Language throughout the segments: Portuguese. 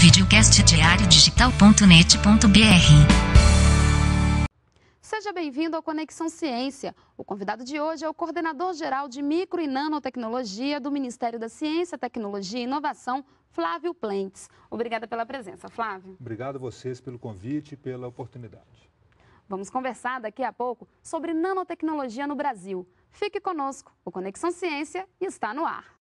Videocast diariodigital.net.br. Seja bem-vindo ao Conexão Ciência. O convidado de hoje é o coordenador-geral de Micro e Nanotecnologia do Ministério da Ciência, Tecnologia e Inovação, Flávio Plentes. Obrigada pela presença, Flávio. Obrigado a vocês pelo convite e pela oportunidade. Vamos conversar daqui a pouco sobre nanotecnologia no Brasil. Fique conosco, o Conexão Ciência está no ar.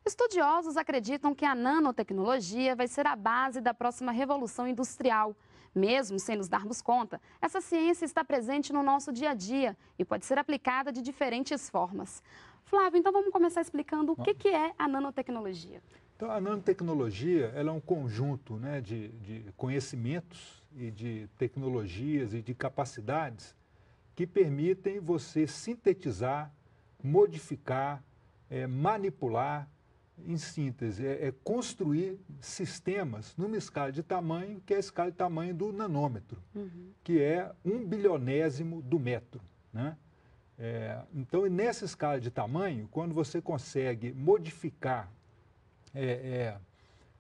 Estudiosos acreditam que a nanotecnologia vai ser a base da próxima revolução industrial. Mesmo sem nos darmos conta, essa ciência está presente no nosso dia a dia e pode ser aplicada de diferentes formas. Flávio, então vamos começar explicando o que é a nanotecnologia. Então, a nanotecnologia ela é um conjunto, né, de conhecimentos e de tecnologias e de capacidades que permitem você sintetizar, modificar, manipular, em síntese, construir sistemas numa escala de tamanho, que é a escala de tamanho do nanômetro, que é 1/1000º do metro, né? Então, nessa escala de tamanho, quando você consegue modificar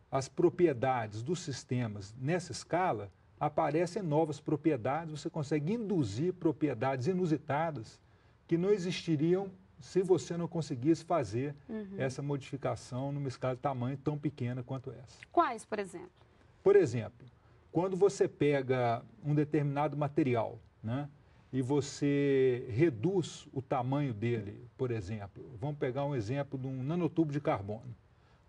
as propriedades dos sistemas nessa escala, aparecem novas propriedades, você consegue induzir propriedades inusitadas que não existiriam se você não conseguisse fazer essa modificação numa escala de tamanho tão pequena quanto essa. Quais, por exemplo? Por exemplo, quando você pega um determinado material, né, e você reduz o tamanho dele, por exemplo, vamos pegar um exemplo de um nanotubo de carbono.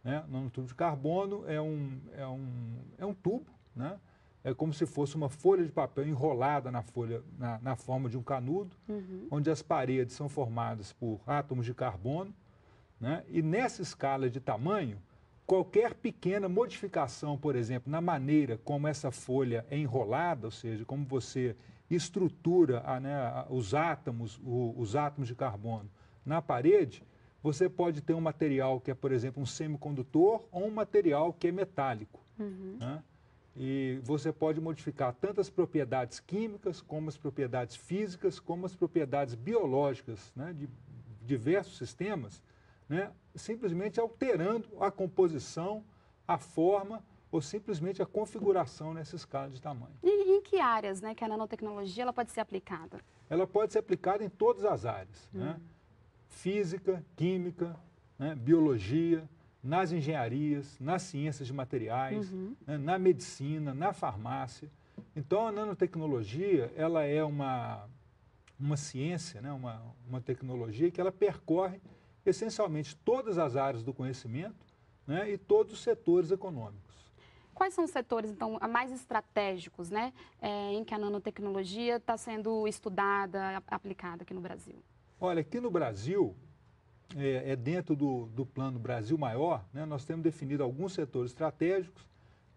Né? O nanotubo de carbono é um tubo, né? É como se fosse uma folha de papel enrolada na forma de um canudo, onde as paredes são formadas por átomos de carbono, né? E nessa escala de tamanho, qualquer pequena modificação, por exemplo, na maneira como essa folha é enrolada, ou seja, como você estrutura os átomos de carbono na parede, você pode ter um material que é, por exemplo, um semicondutor ou um material que é metálico, né? E você pode modificar tanto as propriedades químicas, como as propriedades físicas, como as propriedades biológicas, né, de diversos sistemas, né, simplesmente alterando a composição, a forma ou simplesmente a configuração nessa escala de tamanho. E em que áreas, né, que a nanotecnologia ela pode ser aplicada? Ela pode ser aplicada em todas as áreas, né? Física, química, né, biologia, nas engenharias, nas ciências de materiais, né, na medicina, na farmácia. Então, a nanotecnologia ela é uma ciência, né, uma tecnologia que ela percorre essencialmente todas as áreas do conhecimento, né, e todos os setores econômicos. Quais são os setores, então, mais estratégicos, né, em que a nanotecnologia está sendo estudada, aplicada aqui no Brasil? Olha, aqui no Brasil, dentro do plano Brasil Maior, né, nós temos definido alguns setores estratégicos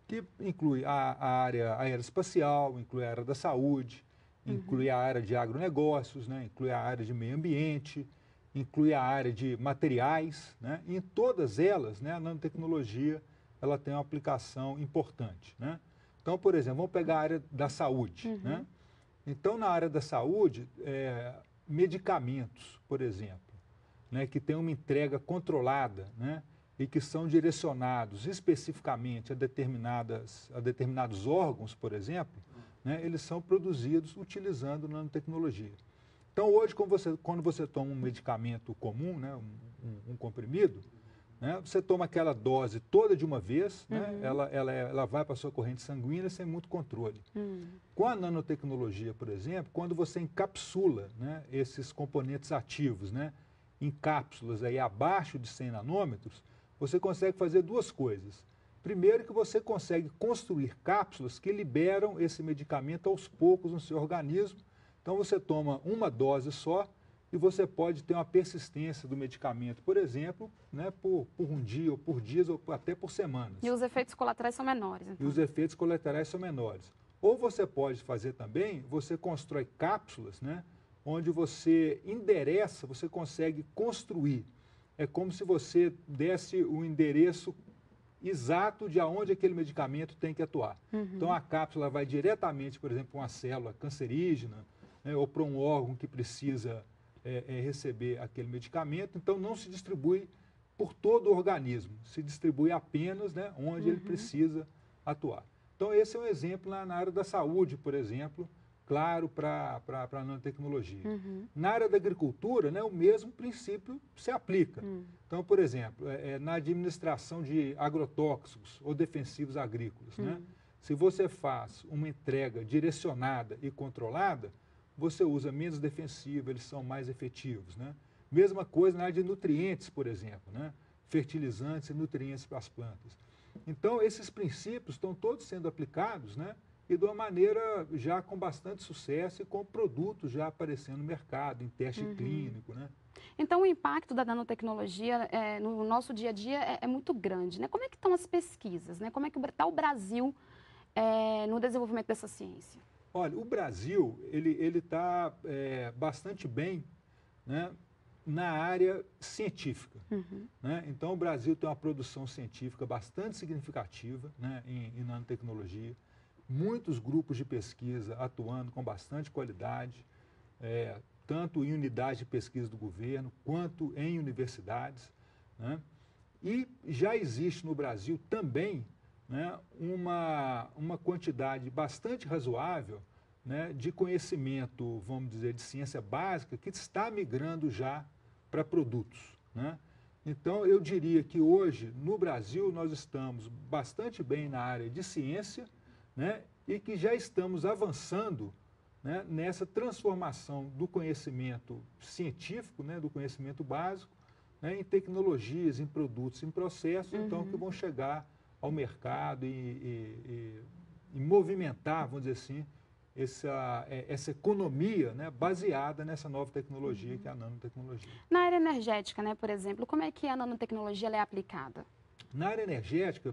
que inclui a área aeroespacial, inclui a área da saúde, inclui a área de agronegócios, né, inclui a área de meio ambiente, inclui a área de materiais, né, e em todas elas, né, a nanotecnologia ela tem uma aplicação importante, né? Então, por exemplo, vamos pegar a área da saúde, né? Então, na área da saúde, medicamentos, por exemplo, né, que tem uma entrega controlada, né, e que são direcionados especificamente a determinados órgãos, por exemplo, né, eles são produzidos utilizando nanotecnologia. Então, hoje, quando você toma um medicamento comum, né, um comprimido, né, você toma aquela dose toda de uma vez, né, ela vai para a sua corrente sanguínea sem muito controle. Com a nanotecnologia, por exemplo, quando você encapsula, né, esses componentes ativos, né, em cápsulas aí abaixo de 100 nanômetros, você consegue fazer duas coisas. Primeiro, que você consegue construir cápsulas que liberam esse medicamento aos poucos no seu organismo. Então, você toma uma dose só e você pode ter uma persistência do medicamento, por exemplo, né, por um dia, ou por dias, ou até por semanas. E os efeitos colaterais são menores, então? E os efeitos colaterais são menores. Ou você pode fazer também, você constrói cápsulas, né, onde você endereça, você consegue construir. É como se você desse o endereço exato de aonde aquele medicamento tem que atuar. Então, a cápsula vai diretamente, por exemplo, para uma célula cancerígena, né, ou para um órgão que precisa receber aquele medicamento. Então, não se distribui por todo o organismo, se distribui apenas, né, onde ele precisa atuar. Então, esse é um exemplo na área da saúde, por exemplo, claro, para a nanotecnologia. Na área da agricultura, né, o mesmo princípio se aplica. Então, por exemplo, na administração de agrotóxicos ou defensivos agrícolas, né, se você faz uma entrega direcionada e controlada, você usa menos defensivo, eles são mais efetivos, né? Mesma coisa na área de nutrientes, por exemplo, né? Fertilizantes e nutrientes para as plantas. Então, esses princípios estão todos sendo aplicados, né? E de uma maneira já com bastante sucesso e com produtos já aparecendo no mercado, em teste clínico, né? Então, o impacto da nanotecnologia no nosso dia a dia é muito grande, né? Como é que estão as pesquisas, né? Como é que está o Brasil no desenvolvimento dessa ciência? Olha, o Brasil, ele está bastante bem, né, na área científica. Né? Então, o Brasil tem uma produção científica bastante significativa, né, em nanotecnologia. Muitos grupos de pesquisa atuando com bastante qualidade, tanto em unidades de pesquisa do governo, quanto em universidades. Né? E já existe no Brasil também, né, uma quantidade bastante razoável, né, de conhecimento, vamos dizer, de ciência básica, que está migrando já para produtos. Né? Então, eu diria que hoje, no Brasil, nós estamos bastante bem na área de ciência, né, e que já estamos avançando, né, nessa transformação do conhecimento científico, né, do conhecimento básico, né, em tecnologias, em produtos, em processos, então, que vão chegar ao mercado e movimentar, vamos dizer assim, essa economia, né, baseada nessa nova tecnologia que é a nanotecnologia. Na área energética, né, por exemplo, como é que a nanotecnologia ela é aplicada? Na área energética,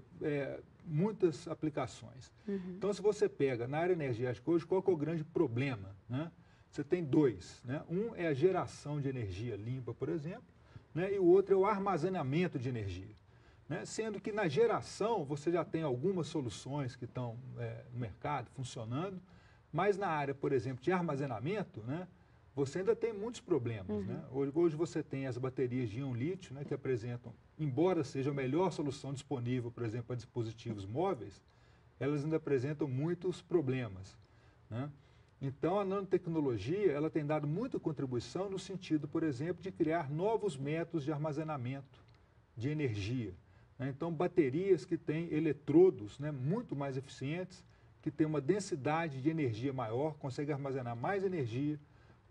muitas aplicações. Então, se você pega na área energética hoje, qual que é o grande problema? Né? Você tem dois. Né? Um é a geração de energia limpa, por exemplo, né? E o outro é o armazenamento de energia. Né? Sendo que na geração você já tem algumas soluções que estão no mercado funcionando, mas na área, por exemplo, de armazenamento, né, você ainda tem muitos problemas. Né? Hoje você tem as baterias de íon lítio, né, que apresentam, embora seja a melhor solução disponível, por exemplo, para dispositivos móveis, elas ainda apresentam muitos problemas. Né? Então, a nanotecnologia ela tem dado muita contribuição no sentido, por exemplo, de criar novos métodos de armazenamento de energia. Né? Então, baterias que têm eletrodos, né, muito mais eficientes, que têm uma densidade de energia maior, conseguem armazenar mais energia,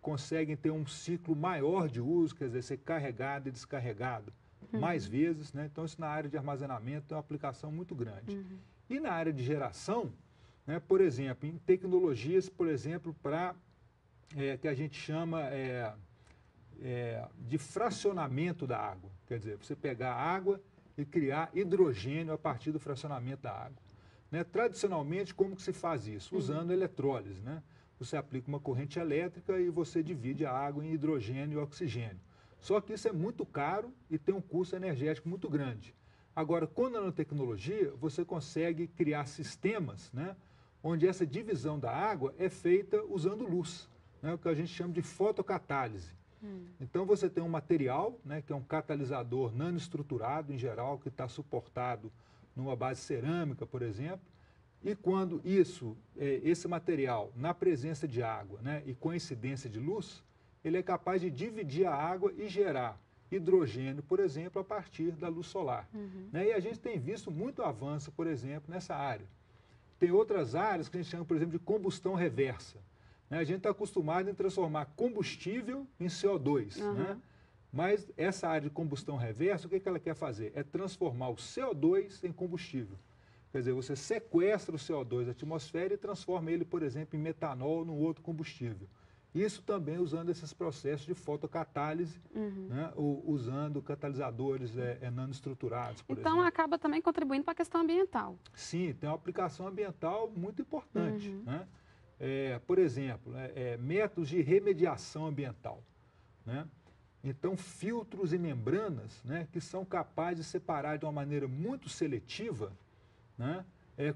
conseguem ter um ciclo maior de uso, quer dizer, ser carregado e descarregado mais vezes. Né? Então, isso na área de armazenamento tem uma aplicação muito grande. E na área de geração, né, por exemplo, em tecnologias, por exemplo, para que a gente chama de fracionamento da água. Quer dizer, você pegar a água e criar hidrogênio a partir do fracionamento da água. Né? Tradicionalmente, como que se faz isso? Usando eletrólise. Né? Você aplica uma corrente elétrica e você divide a água em hidrogênio e oxigênio. Só que isso é muito caro e tem um custo energético muito grande. Agora, com a nanotecnologia, você consegue criar sistemas, né, onde essa divisão da água é feita usando luz, né, o que a gente chama de fotocatálise. Então, você tem um material, né, que é um catalisador nanoestruturado, em geral, que está suportado numa base cerâmica, por exemplo, e quando esse material, na presença de água, né, e com incidência de luz, ele é capaz de dividir a água e gerar hidrogênio, por exemplo, a partir da luz solar. Né? E a gente tem visto muito avanço, por exemplo, nessa área. Tem outras áreas que a gente chama, por exemplo, de combustão reversa. Né? A gente está acostumado em transformar combustível em CO2. Né? Mas essa área de combustão reversa, o que ela quer fazer? É transformar o CO2 em combustível. Quer dizer, você sequestra o CO2 da atmosfera e transforma ele, por exemplo, em metanol num outro combustível. Isso também usando esses processos de fotocatálise, né, usando catalisadores nanoestruturados, por exemplo. Então, acaba também contribuindo para a questão ambiental. Sim, tem uma aplicação ambiental muito importante. Né? por exemplo, métodos de remediação ambiental, né? Então, filtros e membranas, né, que são capazes de separar de uma maneira muito seletiva, né,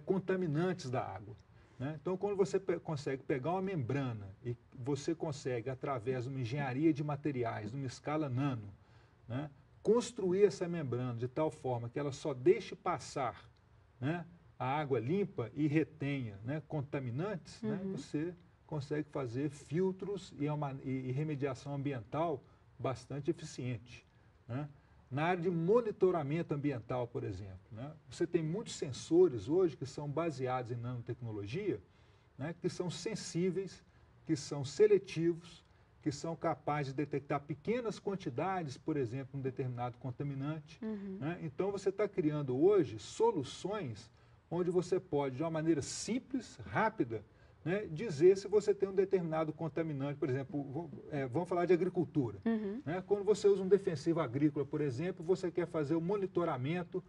contaminantes da água. Né? Então, quando você consegue pegar uma membrana e você consegue, através de uma engenharia de materiais, numa escala nano, né, construir essa membrana de tal forma que ela só deixe passar, né, a água limpa e retenha, né, contaminantes, né, você consegue fazer filtros e remediação ambiental bastante eficiente. Né? Na área de monitoramento ambiental, por exemplo, né, você tem muitos sensores hoje que são baseados em nanotecnologia, né, que são sensíveis, que são seletivos, que são capazes de detectar pequenas quantidades, por exemplo, de um determinado contaminante. Né? Então, você está criando hoje soluções onde você pode, de uma maneira simples, rápida, né, dizer se você tem um determinado contaminante. Por exemplo, vamos falar de agricultura. Né? Quando você usa um defensivo agrícola, por exemplo, você quer fazer o monitoramento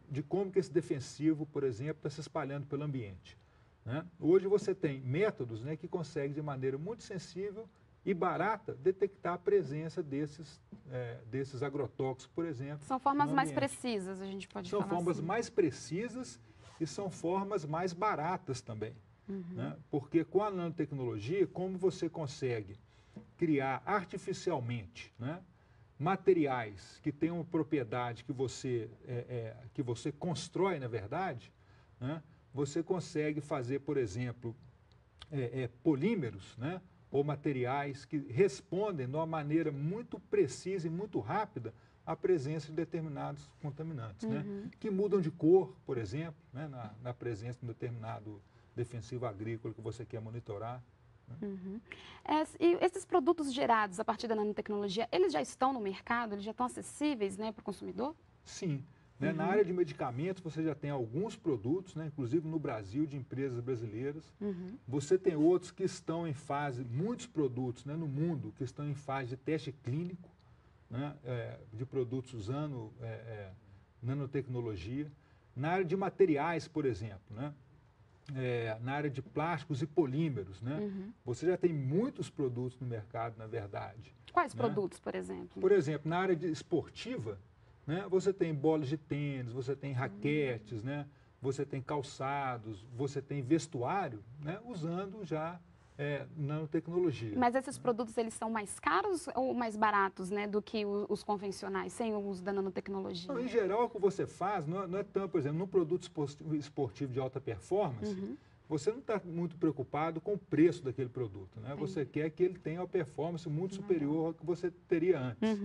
de como que esse defensivo, por exemplo, está se espalhando pelo ambiente. Né? Hoje você tem métodos, né, que conseguem, de maneira muito sensível e barata, detectar a presença desses agrotóxicos, por exemplo. São formas mais precisas, a gente pode falar assim. São formas mais precisas e são formas mais baratas também. Né? Porque com a nanotecnologia, como você consegue criar artificialmente, né, materiais que têm uma propriedade que você constrói, na verdade, né, você consegue fazer, por exemplo, polímeros, né, ou materiais que respondem de uma maneira muito precisa e muito rápida à presença de determinados contaminantes, né, que mudam de cor, por exemplo, né, na presença de um determinado defensivo agrícola que você quer monitorar. Né? E esses produtos gerados a partir da nanotecnologia, eles já estão no mercado? Eles já estão acessíveis, né, para o consumidor? Sim. Né? Na área de medicamentos, você já tem alguns produtos, né, inclusive no Brasil, de empresas brasileiras. Você tem outros que estão em fase, muitos produtos, né, no mundo, que estão em fase de teste clínico, né, de produtos usando nanotecnologia. Na área de materiais, por exemplo, né, na área de plásticos e polímeros, né, você já tem muitos produtos no mercado, na verdade. Quais né? produtos, por exemplo? Por exemplo, na área esportiva, né, você tem bolas de tênis, você tem raquetes, né, você tem calçados, você tem vestuário, né, usando já nanotecnologia. Mas esses produtos, eles são mais caros ou mais baratos, né, do que os convencionais, sem o uso da nanotecnologia? Não, em geral, o que você faz não é tanto, por exemplo, num produto esportivo de alta performance, você não está muito preocupado com o preço daquele produto. Né? Você quer que ele tenha uma performance muito superior ao que você teria antes.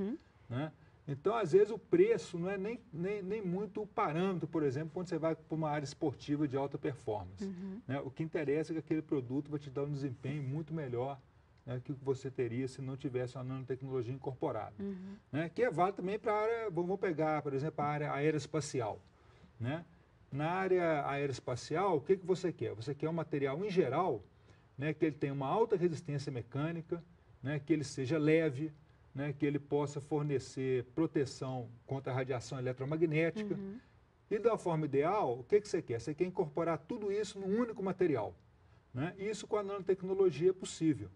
Né? Então, às vezes, o preço não é nem muito o parâmetro, por exemplo, quando você vai para uma área esportiva de alta performance. Né? O que interessa é que aquele produto vai te dar um desempenho muito melhor, né, que o que você teria se não tivesse uma nanotecnologia incorporada. Né? Que é válido também para a área, vamos pegar, por exemplo, a área aeroespacial. Né? Na área aeroespacial, o que você quer? Você quer um material, em geral, né, que ele tenha uma alta resistência mecânica, né, que ele seja leve, né, que ele possa fornecer proteção contra a radiação eletromagnética. E da forma ideal, o que você quer? Você quer incorporar tudo isso num único material. Né? Isso com a nanotecnologia é possível.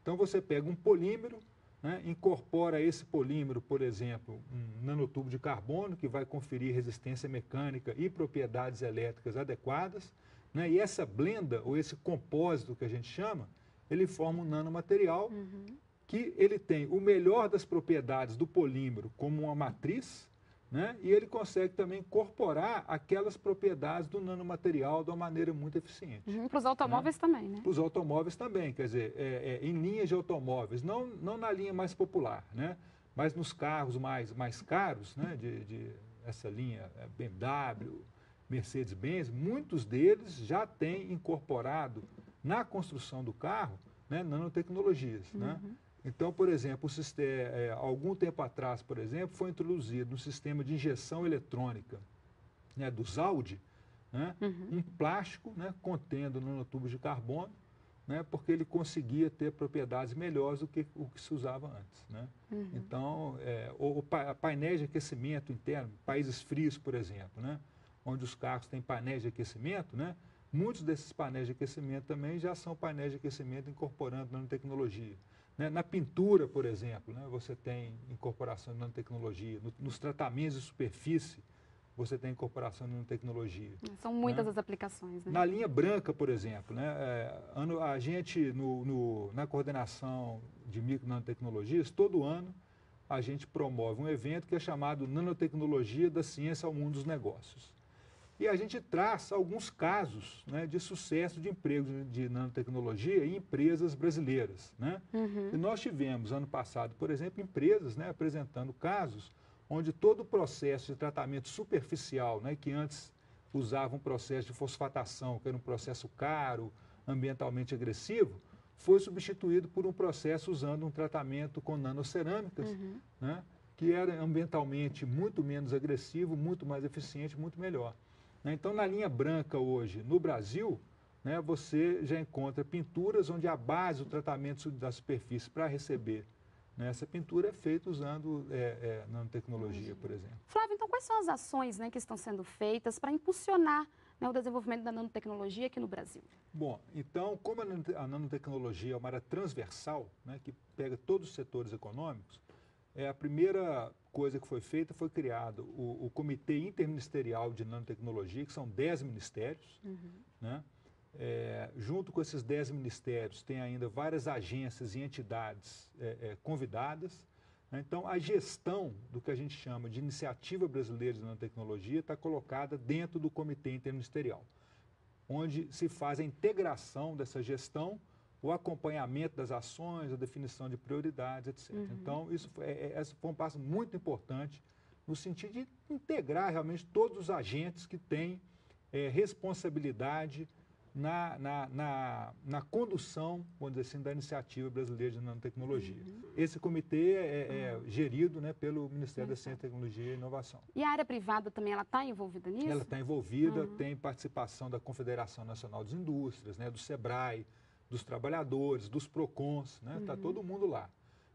Então você pega um polímero, né, incorpora esse polímero, por exemplo, um nanotubo de carbono, que vai conferir resistência mecânica e propriedades elétricas adequadas, né, e essa blenda, ou esse compósito que a gente chama, ele forma um nanomaterial que ele tem o melhor das propriedades do polímero como uma matriz, né? E ele consegue também incorporar aquelas propriedades do nanomaterial de uma maneira muito eficiente. Para os automóveis também, né? Para os automóveis também, quer dizer, em linhas de automóveis, não na linha mais popular, né? Mas nos carros mais caros, né? Essa linha BMW, Mercedes-Benz, muitos deles já têm incorporado na construção do carro, né, nanotecnologias, né? Então, por exemplo, algum tempo atrás, por exemplo, foi introduzido no sistema de injeção eletrônica, né, dos Audi, né, um plástico, né, contendo nanotubos de carbono, né, porque ele conseguia ter propriedades melhores do que o que se usava antes. Né? Então, painéis de aquecimento interno, países frios, por exemplo, né, onde os carros têm painéis de aquecimento, né, muitos desses painéis de aquecimento também já são painéis de aquecimento incorporando nanotecnologia. Né? Na pintura, por exemplo, né, você tem incorporação de nanotecnologia. Nos tratamentos de superfície, você tem incorporação de nanotecnologia. São muitas, né? as aplicações. Né? Na linha branca, por exemplo, né, a gente, na coordenação de micro nanotecnologias, todo ano, a gente promove um evento que é chamado Nanotecnologia da Ciência ao Mundo dos Negócios. E a gente traz alguns casos, né, de sucesso de emprego de nanotecnologia em empresas brasileiras. Né? E nós tivemos, ano passado, por exemplo, empresas, né, apresentando casos onde todo o processo de tratamento superficial, né, que antes usava um processo de fosfatação, que era um processo caro, ambientalmente agressivo, foi substituído por um processo usando um tratamento com nanocerâmicas, né, que era ambientalmente muito menos agressivo, muito mais eficiente, muito melhor. Né? Então, na linha branca hoje, no Brasil, né, você já encontra pinturas onde a base, o tratamento da superfície para receber, né, essa pintura é feita usando nanotecnologia, por exemplo. Flávio, então quais são as ações, né, que estão sendo feitas para impulsionar, né, o desenvolvimento da nanotecnologia aqui no Brasil? Bom, então, como a nanotecnologia é uma área transversal, né, que pega todos os setores econômicos, a primeira coisa que foi feita foi criado o Comitê Interministerial de Nanotecnologia, que são 10 ministérios, né? Junto com esses 10 ministérios, tem ainda várias agências e entidades convidadas. Né? Então, a gestão do que a gente chama de Iniciativa Brasileira de Nanotecnologia está colocada dentro do Comitê Interministerial, onde se faz a integração dessa gestão, o acompanhamento das ações, a definição de prioridades, etc. Então, isso foi um passo muito importante no sentido de integrar realmente todos os agentes que têm responsabilidade na condução, vamos dizer assim, da Iniciativa Brasileira de Nanotecnologia. Esse comitê é gerido, né, pelo Ministério da Ciência, Tecnologia e Inovação. E a área privada também, ela está envolvida nisso? Ela está envolvida, tem participação da Confederação Nacional das Indústrias, né, do SEBRAE, dos trabalhadores, dos PROCONs, né, está todo mundo lá.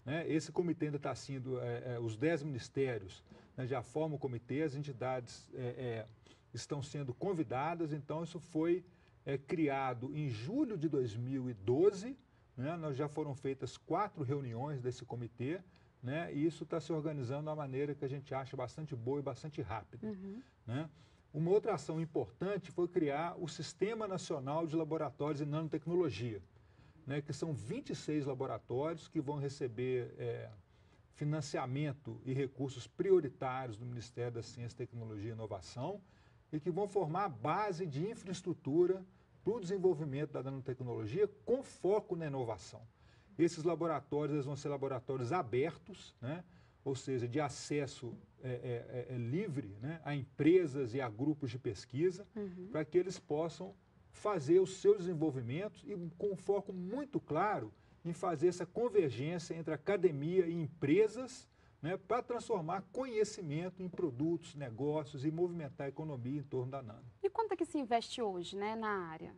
Né? Esse comitê ainda está sendo, os 10 ministérios, né, já formam o comitê, as entidades estão sendo convidadas, então isso foi criado em julho de 2012, né? Nós já foram feitas 4 reuniões desse comitê, né? E isso está se organizando de uma maneira que a gente acha bastante boa e bastante rápida. Né? Uma outra ação importante foi criar o Sistema Nacional de Laboratórios de Nanotecnologia, né? Que são 26 laboratórios que vão receber financiamento e recursos prioritários do Ministério da Ciência, Tecnologia e Inovação e que vão formar a base de infraestrutura para o desenvolvimento da nanotecnologia com foco na inovação. Esses laboratórios eles vão ser laboratórios abertos, né? Ou seja, de acesso livre, né, a empresas e a grupos de pesquisa, para que eles possam fazer os seus desenvolvimentos e com um foco muito claro em fazer essa convergência entre academia e empresas, né, para transformar conhecimento em produtos, negócios e movimentar a economia em torno da nano. E quanto é que se investe hoje, né, na área?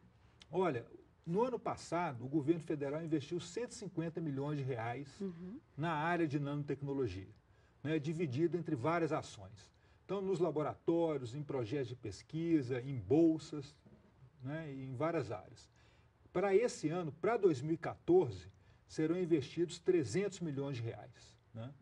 Olha, no ano passado, o governo federal investiu 150 milhões de reais na área de nanotecnologia, né, dividido entre várias ações. Então, nos laboratórios, em projetos de pesquisa, em bolsas, né, em várias áreas. Para esse ano, para 2014, serão investidos 300 milhões de reais. Né?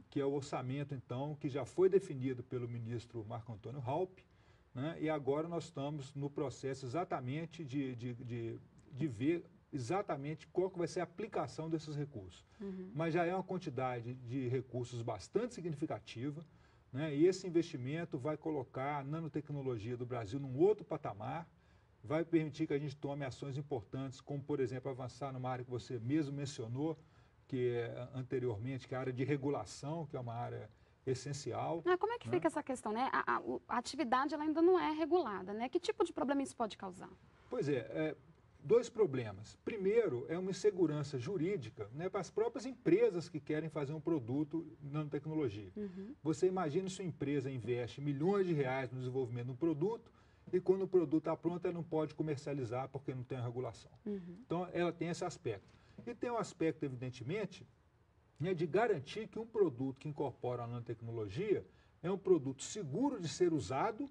Que é o orçamento, então, que já foi definido pelo ministro Marco Antônio Raupp, né? E agora nós estamos no processo exatamente de ver exatamente qual que vai ser a aplicação desses recursos. Mas já é uma quantidade de recursos bastante significativa, né? E esse investimento vai colocar a nanotecnologia do Brasil num outro patamar, vai permitir que a gente tome ações importantes, como, por exemplo, avançar numa área que você mesmo mencionou, que anteriormente, que é a área de regulação, que é uma área essencial. Como é que fica essa questão, né? A atividade ela ainda não é regulada, né? Que tipo de problema isso pode causar? Pois é, 2 problemas. Primeiro, é uma insegurança jurídica, né, para as próprias empresas que querem fazer um produto nanotecnologia. Você imagina se sua empresa investe milhões de reais no desenvolvimento de um produto e quando o produto está pronto, ela não pode comercializar porque não tem a regulação. Então, ela tem esse aspecto. E tem um aspecto, evidentemente, né, de garantir que um produto que incorpora a nanotecnologia é um produto seguro de ser usado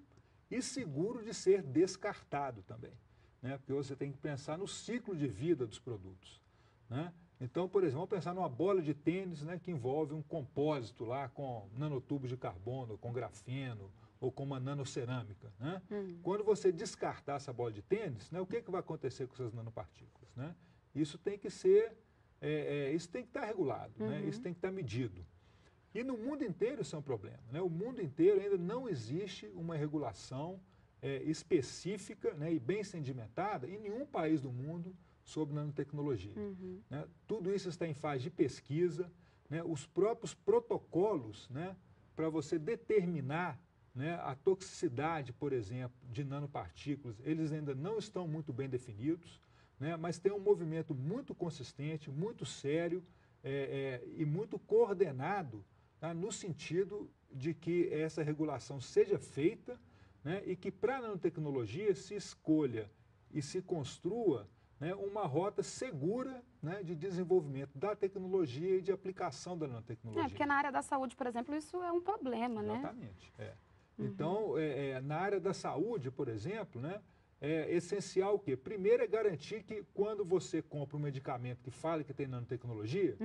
e seguro de ser descartado também. né? Porque você tem que pensar no ciclo de vida dos produtos, né? Então, por exemplo, vamos pensar numa bola de tênis, né, que envolve um compósito lá com nanotubos de carbono, com grafeno ou com uma nanocerâmica, né? Quando você descartar essa bola de tênis, né, o que vai acontecer com essas nanopartículas, né? Isso tem que ser, isso tem que estar regulado, né? Isso tem que estar medido. E no mundo inteiro isso é um problema, né? O mundo inteiro ainda não existe uma regulação específica, né, e bem sedimentada em nenhum país do mundo sobre nanotecnologia. Né? Tudo isso está em fase de pesquisa, né? Os próprios protocolos, né, para você determinar, né, a toxicidade, por exemplo, de nanopartículas, eles ainda não estão muito bem definidos, né, mas tem um movimento muito consistente, muito sério e muito coordenado, tá, no sentido de que essa regulação seja feita, né, e que para a nanotecnologia se escolha e se construa, né, uma rota segura, né, de desenvolvimento da tecnologia e de aplicação da nanotecnologia. Porque na área da saúde, por exemplo, isso é um problema, né? Exatamente. Então, na área da saúde, por exemplo, né, é essencial o quê? Primeiro é garantir que quando você compra um medicamento que fala que tem nanotecnologia,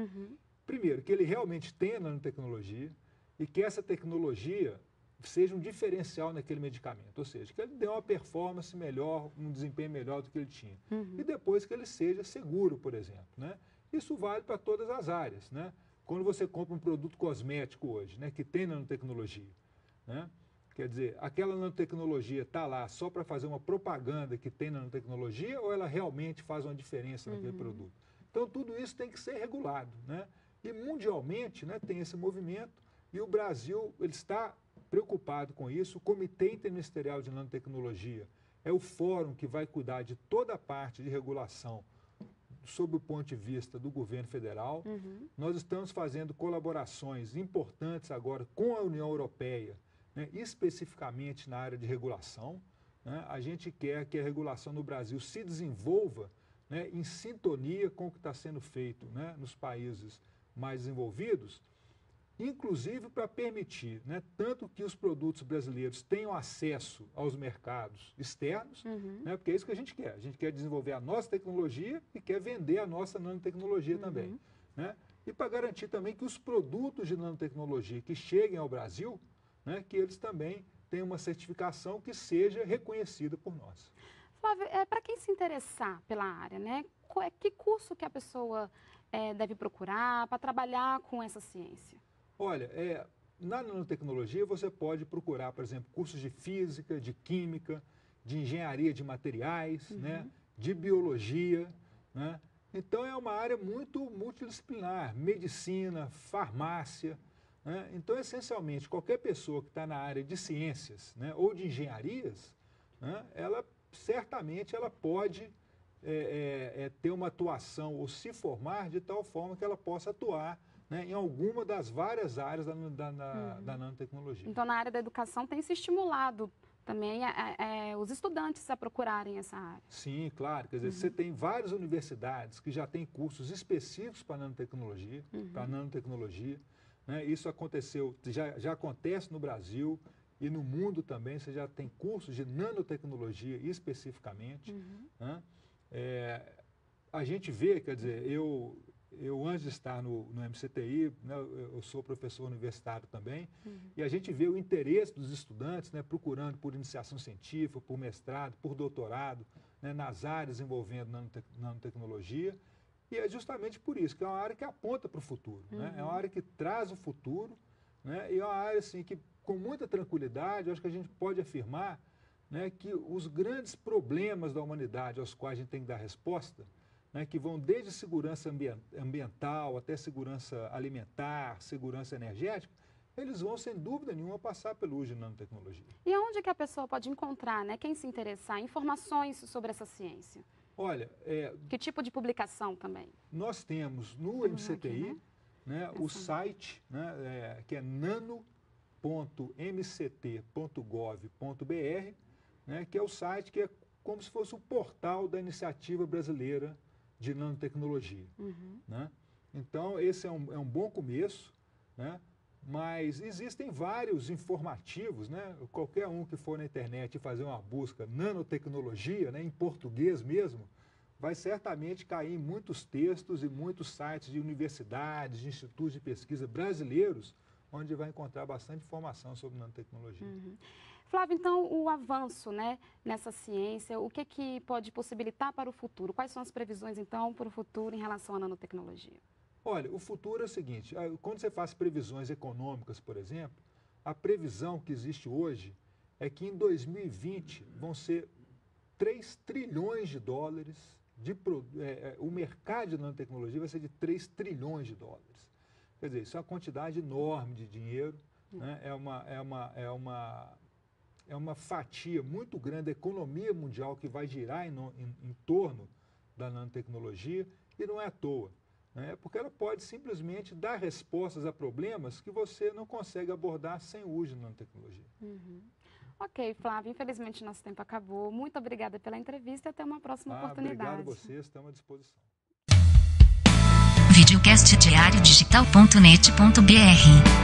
primeiro, que ele realmente tenha nanotecnologia e que essa tecnologia seja um diferencial naquele medicamento, ou seja, que ele dê uma performance melhor, um desempenho melhor do que ele tinha. E depois que ele seja seguro, por exemplo, né? Isso vale para todas as áreas, né? Quando você compra um produto cosmético hoje, né, que tem nanotecnologia, né? Quer dizer, aquela nanotecnologia está lá só para fazer uma propaganda que tem nanotecnologia ou ela realmente faz uma diferença naquele produto? Então, tudo isso tem que ser regulado, né? E mundialmente, né, tem esse movimento e o Brasil ele está preocupado com isso. O Comitê Interministerial de Nanotecnologia é o fórum que vai cuidar de toda a parte de regulação sob o ponto de vista do governo federal. Nós estamos fazendo colaborações importantes agora com a União Europeia, né, especificamente na área de regulação, né? A gente quer que a regulação no Brasil se desenvolva, né, em sintonia com o que está sendo feito, né, nos países mais desenvolvidos, inclusive para permitir, né, tanto que os produtos brasileiros tenham acesso aos mercados externos, né, porque é isso que a gente quer desenvolver a nossa tecnologia e quer vender a nossa nanotecnologia também, né, e para garantir também que os produtos de nanotecnologia que cheguem ao Brasil, né, que eles também tenham uma certificação que seja reconhecida por nós. Flávio, para quem se interessar pela área, né, que curso que a pessoa deve procurar para trabalhar com essa ciência? Olha, na nanotecnologia você pode procurar, por exemplo, cursos de física, de química, de engenharia de materiais, né, de biologia, né? Então é uma área muito multidisciplinar, medicina, farmácia, né? Então, essencialmente, qualquer pessoa que está na área de ciências, né, ou de engenharias, né, ela certamente ela pode ter uma atuação ou se formar de tal forma que ela possa atuar, né, em alguma das várias áreas da nanotecnologia. Então, na área da educação tem se estimulado também os estudantes a procurarem essa área. Sim, claro. Quer dizer, você tem várias universidades que já têm cursos específicos para nanotecnologia, né? Isso aconteceu, já acontece no Brasil e no mundo também. Você já tem cursos de nanotecnologia especificamente, né? A gente vê, quer dizer, eu antes de estar no MCTI, né, eu sou professor universitário também, e a gente vê o interesse dos estudantes, né, procurando por iniciação científica, por mestrado, por doutorado, né, nas áreas envolvendo nanotecnologia, e é justamente por isso, que é uma área que aponta para o futuro, né, é uma área que traz o futuro, né, e é uma área assim, que com muita tranquilidade, eu acho que a gente pode afirmar, né, que os grandes problemas da humanidade aos quais a gente tem que dar resposta, né, que vão desde segurança ambiental até segurança alimentar, segurança energética, eles vão, sem dúvida nenhuma, passar pelo uso de nanotecnologia. E onde que a pessoa pode encontrar, né, quem se interessar, informações sobre essa ciência? Olha, que tipo de publicação também? Nós temos no MCTI, aqui, né, o site, né, que é nano.mct.gov.br, né, que é o site que é como se fosse o portal da Iniciativa Brasileira de Nanotecnologia, né? Então, esse é um bom começo, né? Mas existem vários informativos, né? Qualquer um que for na internet e fazer uma busca nanotecnologia, né, em português mesmo, vai certamente cair em muitos textos e muitos sites de universidades, de institutos de pesquisa brasileiros, onde vai encontrar bastante informação sobre nanotecnologia. Flávio, então, o avanço, né, nessa ciência, o que pode possibilitar para o futuro? Quais são as previsões, então, para o futuro em relação à nanotecnologia? Olha, o futuro é o seguinte, quando você faz previsões econômicas, por exemplo, a previsão que existe hoje é que em 2020 vão ser 3 trilhões de dólares, o mercado de nanotecnologia vai ser de 3 trilhões de dólares. Quer dizer, isso é uma quantidade enorme de dinheiro, né? É uma fatia muito grande da economia mundial que vai girar em torno da nanotecnologia e não é à toa. Porque ela pode simplesmente dar respostas a problemas que você não consegue abordar sem o uso de nanotecnologia. Ok, Flávio, infelizmente nosso tempo acabou. Muito obrigada pela entrevista e até uma próxima oportunidade. Obrigado a vocês, estamos à disposição. Videocast diariodigital.net.br